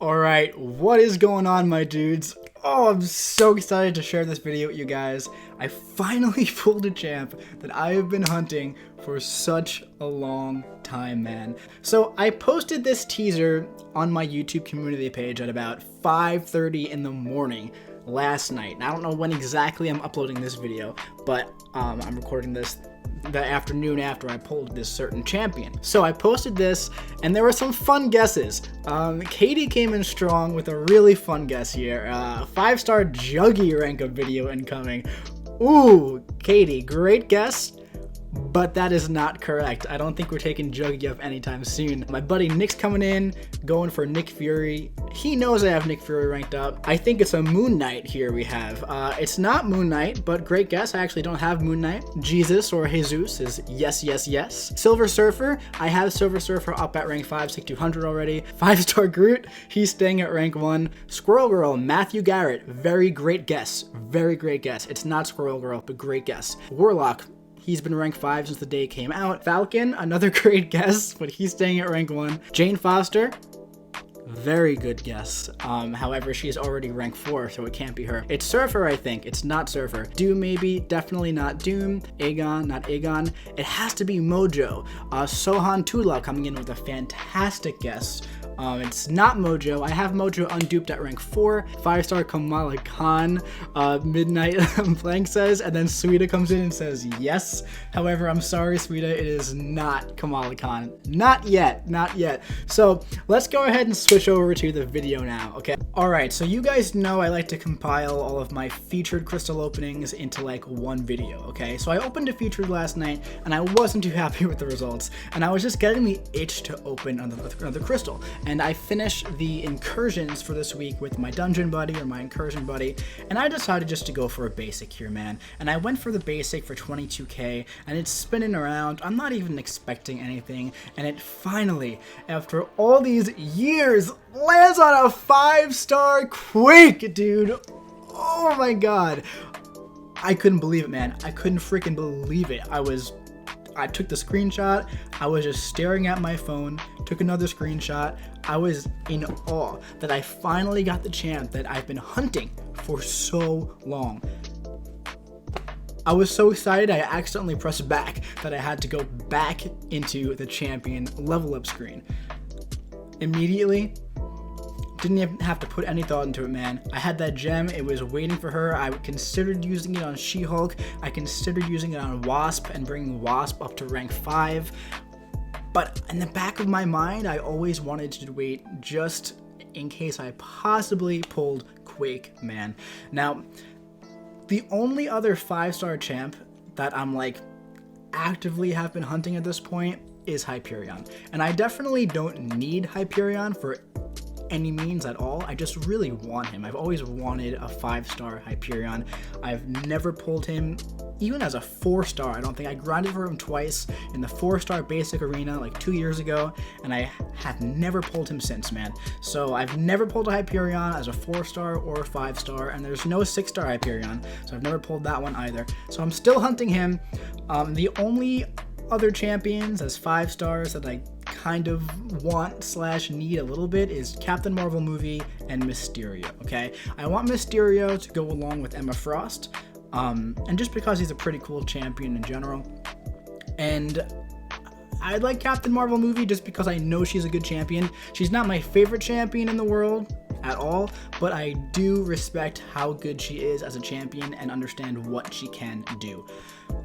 Alright, what is going on, my dudes? Oh, I'm so excited to share this video with you guys. I finally pulled a champ that I have been hunting for such a long time, man. So I posted this teaser on my YouTube community page at about 5:30 in the morning last night. I don't know when exactly I'm uploading this video, but I'm recording this the afternoon after I pulled this certain champion. So I posted this, and there were some fun guesses. Katie came in strong with a really fun guess here. 5-star Juggy rank of video incoming. Ooh, Katie, great guess. But that is not correct. I don't think we're taking Juggy up anytime soon. My buddy Nick's coming in, going for Nick Fury. He knows I have Nick Fury ranked up. I think it's a Moon Knight here we have. It's not Moon Knight, but great guess. I actually don't have Moon Knight. Jesus or Jesus is yes, yes, yes. Silver Surfer, I have Silver Surfer up at rank 5, 6200 already. 5-star Groot, he's staying at rank 1. Squirrel Girl, Matthew Garrett, very great guess. Very great guess. It's not Squirrel Girl, but great guess. Warlock, he's been ranked 5 since the day it came out. Falcon, another great guess, but he's staying at rank 1. Jane Foster, very good guess. However, she's already rank 4, so it can't be her. It's Surfer, I think. It's not Surfer. Doom, maybe. Definitely not Doom. Aegon, not Aegon. It has to be Mojo. Sohan Tula coming in with a fantastic guess. It's not Mojo. I have Mojo unduped at rank 4. 5-star Kamala Khan. Midnight Blank says, and then Suida comes in and says yes. However, I'm sorry, Suida, it is not Kamala Khan. Not yet. Not yet. So let's go ahead and switch over to the video now, okay? Alright, so you guys know I like to compile all of my featured crystal openings into like one video, okay? So I opened a featured last night, and I wasn't too happy with the results, and I was just getting the itch to open another crystal. And I finished the incursions for this week with my dungeon buddy or my incursion buddy, and I decided just to go for a basic here, man. And I went for the basic for 22k, and it's spinning around. I'm not even expecting anything, and it finally, after all these years, lands on a 5-star Quake, dude. Oh my god. I couldn't believe it, man. I couldn't freaking believe it. I took the screenshot, I was just staring at my phone, took another screenshot. I was in awe that I finally got the champ that I've been hunting for so long. I was so excited I accidentally pressed back that I had to go back into the champion level up screen. Immediately, didn't even have to put any thought into it, man. I had that gem, it was waiting for her. I considered using it on She-Hulk. I considered using it on Wasp and bringing Wasp up to rank 5. But in the back of my mind, I always wanted to wait just in case I possibly pulled Quake, man. Now, the only other 5-star champ that I'm like actively have been hunting at this point is Hyperion. And I definitely don't need Hyperion for any means at all. I just really want him. I've always wanted a 5-star Hyperion. I've never pulled him even as a 4-star. I don't think I grinded for him twice in the 4-star basic arena like 2 years ago, and I have never pulled him since, man. So I've never pulled a Hyperion as a 4-star or a 5-star, and there's no 6-star Hyperion, so I've never pulled that one either. So I'm still hunting him. The only other champions as 5-stars that I kind of want / need a little bit is Captain Marvel movie and Mysterio, okay? I want Mysterio to go along with Emma Frost, and just because he's a pretty cool champion in general. And I like Captain Marvel movie just because I know she's a good champion. She's not my favorite champion in the world at all, but I do respect how good she is as a champion and understand what she can do.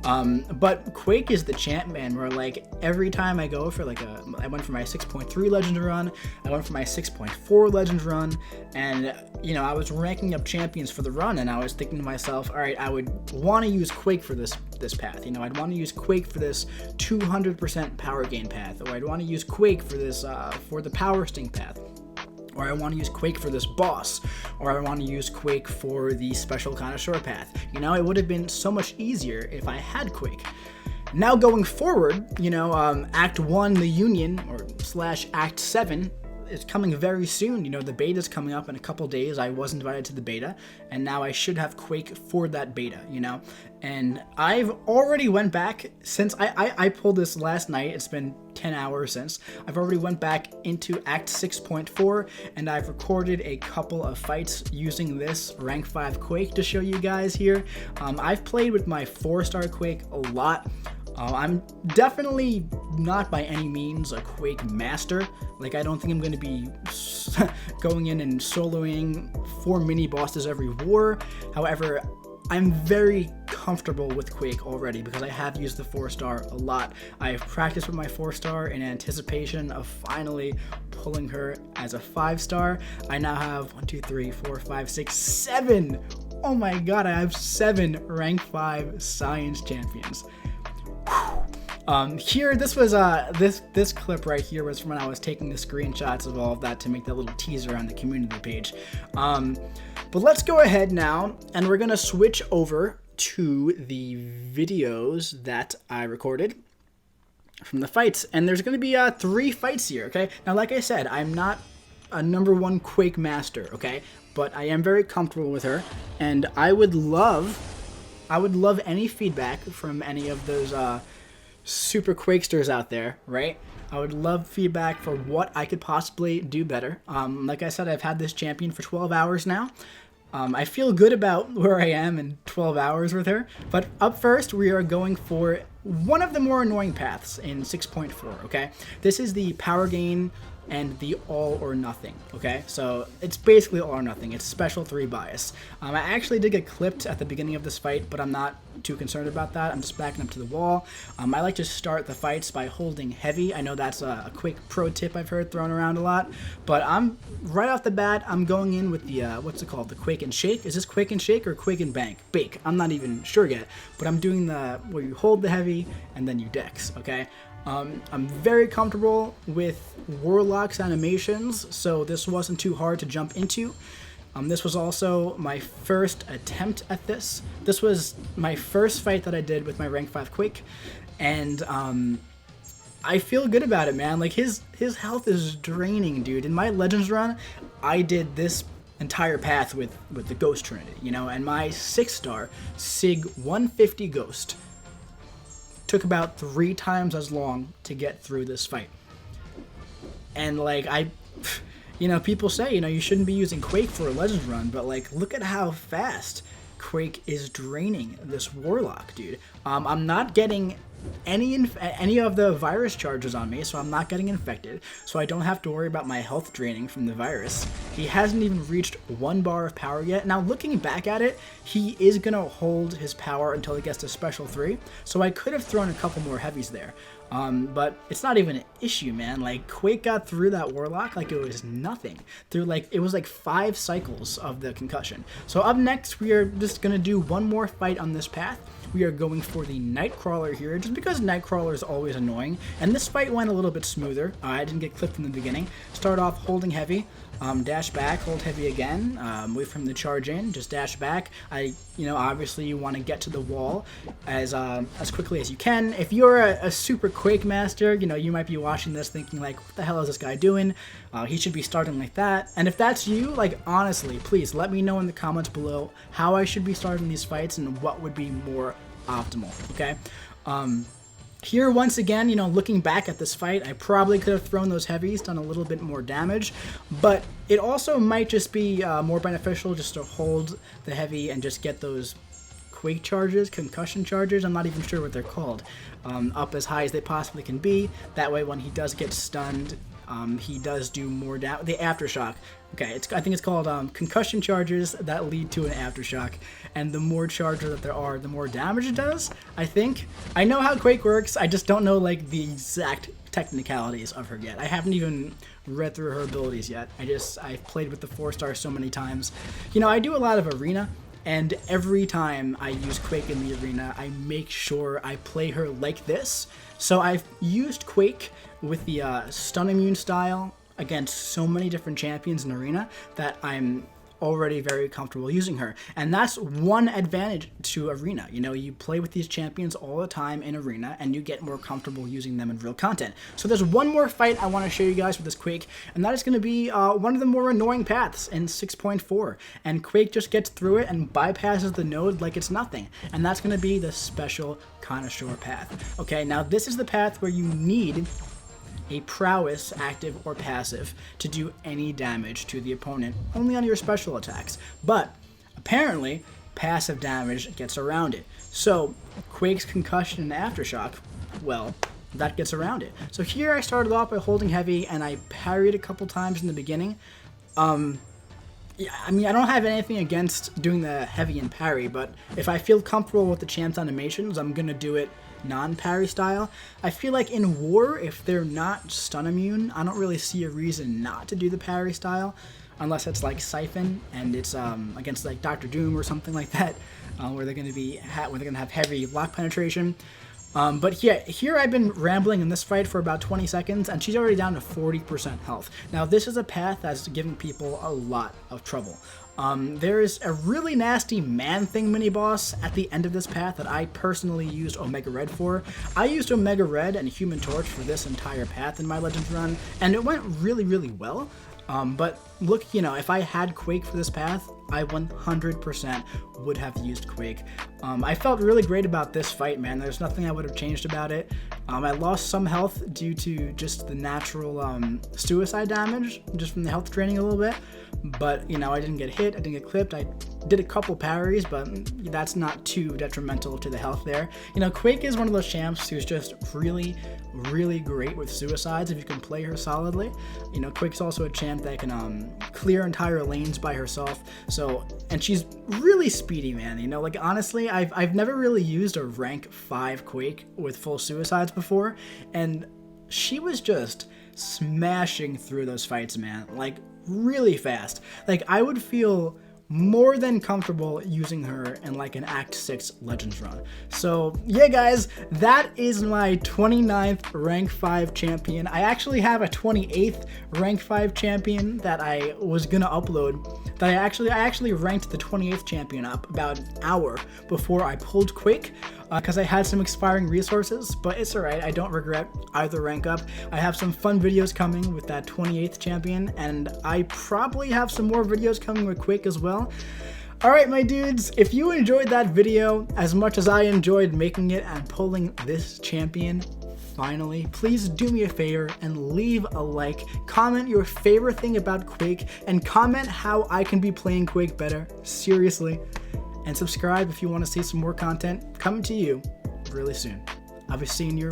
But Quake is the champ, man, where like every time I go for like I went for my 6.3 Legends run, I went for my 6.4 Legends run, and you know, I was ranking up champions for the run, and I was thinking to myself, all right, I would want to use Quake for this path. You know, I'd want to use Quake for this 200% power gain path, or I'd want to use Quake for this for the power sting path. Or I want to use Quake for this boss, or I want to use Quake for the special Connoisseur path. You know, it would have been so much easier if I had Quake. Now going forward, you know, Act 1, the Union, or / Act 7, it's coming very soon. You know, the beta's coming up in a couple days. I was invited to the beta, and now I should have Quake for that beta, you know? And I've already went back since I pulled this last night. It's been 10 hours since. I've already went back into Act 6.4, and I've recorded a couple of fights using this rank 5 Quake to show you guys here. I've played with my 4-star Quake a lot. I'm definitely not by any means a Quake master. Like, I don't think I'm going to be going in and soloing 4 mini bosses every war. However, I'm very comfortable with Quake already because I have used the 4-star a lot. I've practiced with my 4-star in anticipation of finally pulling her as a 5-star. I now have 1, 2, 3, 4, 5, 6, 7. Oh my god, I have 7 rank 5 science champions. Here, this was this clip right here was from when I was taking the screenshots of all of that to make that little teaser on the community page. But let's go ahead now, and we're gonna switch over to the videos that I recorded from the fights, and there's gonna be 3 fights here. Okay, now like I said, I'm not a #1 Quake master, okay, but I am very comfortable with her, and I would love any feedback from any of those super Quakesters out there, right? I would love feedback for what I could possibly do better. Like I said, I've had this champion for 12 hours now. I feel good about where I am in 12 hours with her. But up first, we are going for one of the more annoying paths in 6.4, okay? This is the power gain and the all or nothing, okay? So it's basically all or nothing. It's special 3 bias. I actually did get clipped at the beginning of this fight, but I'm not too concerned about that. I'm just backing up to the wall. I like to start the fights by holding heavy. I know that's a quick pro tip I've heard thrown around a lot, but I'm right off the bat, I'm going in with the, what's it called? The Quake and Shake? Is this Quake and Shake or Quake and Bake? I'm not even sure yet, but I'm doing the, where you hold the heavy and then you dex, okay? I'm very comfortable with Warlock's animations, so this wasn't too hard to jump into. This was also my first attempt at this. This was my first fight that I did with my rank 5 Quake, and I feel good about it, man. Like, his health is draining, dude. In my Legends run, I did this entire path with the Ghost Trinity, you know, and my 6-star Sig 150 Ghost took about 3 times as long to get through this fight. And like, you know, people say, you know, you shouldn't be using Quake for a Legends run, but like, look at how fast Quake is draining this Warlock, dude. I'm not getting any of the virus charges on me, so I'm not getting infected, so I don't have to worry about my health draining from the virus. He hasn't even reached 1 bar of power yet. Now, looking back at it, he is gonna hold his power until he gets to special 3, so I could have thrown a couple more heavies there. But it's not even an issue, man. Like, Quake got through that Warlock like it was nothing. Through like, it was like 5 cycles of the concussion. So up next, we are just gonna do one more fight on this path. We are going for the Nightcrawler here, just because Nightcrawler is always annoying. And this fight went a little bit smoother. I didn't get clipped in the beginning. Start off holding heavy, dash back, hold heavy again, wait for him to charge in, just dash back. You know, obviously you want to get to the wall as quickly as you can. If you're a super Quake master, you know, you might be watching this thinking like, what the hell is this guy doing? He should be starting like that. And if that's you, like, honestly, please let me know in the comments below how I should be starting these fights and what would be more optimal, okay? Here, once again, you know, looking back at this fight, I probably could have thrown those heavies, done a little bit more damage, but it also might just be more beneficial just to hold the heavy and just get those Quake charges, concussion charges, I'm not even sure what they're called, up as high as they possibly can be. That way, when he does get stunned, he does do more damage. The aftershock. Okay, I think it's called concussion charges that lead to an aftershock. And the more charges that there are, the more damage it does, I think. I know how Quake works, I just don't know like the exact technicalities of her yet. I haven't even read through her abilities yet. I've played with the 4-star so many times. You know, I do a lot of arena, and every time I use Quake in the arena, I make sure I play her like this. So I've used Quake with the stun immune style against so many different champions in arena that I'm already very comfortable using her. And that's one advantage to Arena. You know, you play with these champions all the time in Arena, and you get more comfortable using them in real content. So there's one more fight I want to show you guys with this Quake, and that is going to be one of the more annoying paths in 6.4. And Quake just gets through it and bypasses the node like it's nothing. And that's going to be the special Connoisseur path. Okay, now this is the path where you need a prowess, active or passive, to do any damage to the opponent, only on your special attacks. But apparently, passive damage gets around it. So Quake's concussion and aftershock, well, that gets around it. So here I started off by holding heavy, and I parried a couple times in the beginning. Yeah, I mean, I don't have anything against doing the heavy and parry, but if I feel comfortable with the champ's animations, I'm gonna do it non-parry style. I feel like in War, if they're not stun immune, I don't really see a reason not to do the parry style, unless it's like Siphon and it's against like Dr. Doom or something like that, where they're gonna have heavy lock penetration. But yeah, here I've been rambling in this fight for about 20 seconds, and she's already down to 40% health. Now, this is a path that's giving people a lot of trouble. There is a really nasty Man-Thing mini-boss at the end of this path that I personally used Omega Red for. I used Omega Red and Human Torch for this entire path in my Legends run, and it went really, really well. But look, you know, if I had Quake for this path, I 100% would have used Quake. I felt really great about this fight, man. There's nothing I would have changed about it. I lost some health due to just the natural suicide damage, just from the health draining a little bit. But, you know, I didn't get hit, I didn't get clipped. I did a couple parries, but that's not too detrimental to the health there. You know, Quake is one of those champs who's just really, really great with suicides if you can play her solidly. You know, Quake's also a champ that can clear entire lanes by herself. So, and she's really speedy, man. You know, like, honestly, I've never really used a rank 5 Quake with full suicides before, and she was just smashing through those fights, man. Like, really fast. Like, I would feel more than comfortable using her in like an Act 6 Legends run. So yeah, guys, that is my 29th rank 5 champion. I actually have a 28th rank 5 champion that I was gonna upload. That I actually ranked the 28th champion up about an hour before I pulled Quake, because I had some expiring resources, but it's alright, I don't regret either rank up. I have some fun videos coming with that 28th champion, and I probably have some more videos coming with Quake as well. Alright, my dudes, if you enjoyed that video as much as I enjoyed making it and pulling this champion, finally, please do me a favor and leave a like, comment your favorite thing about Quake, and comment how I can be playing Quake better, seriously. And subscribe if you want to see some more content coming to you really soon. I'll be seeing you.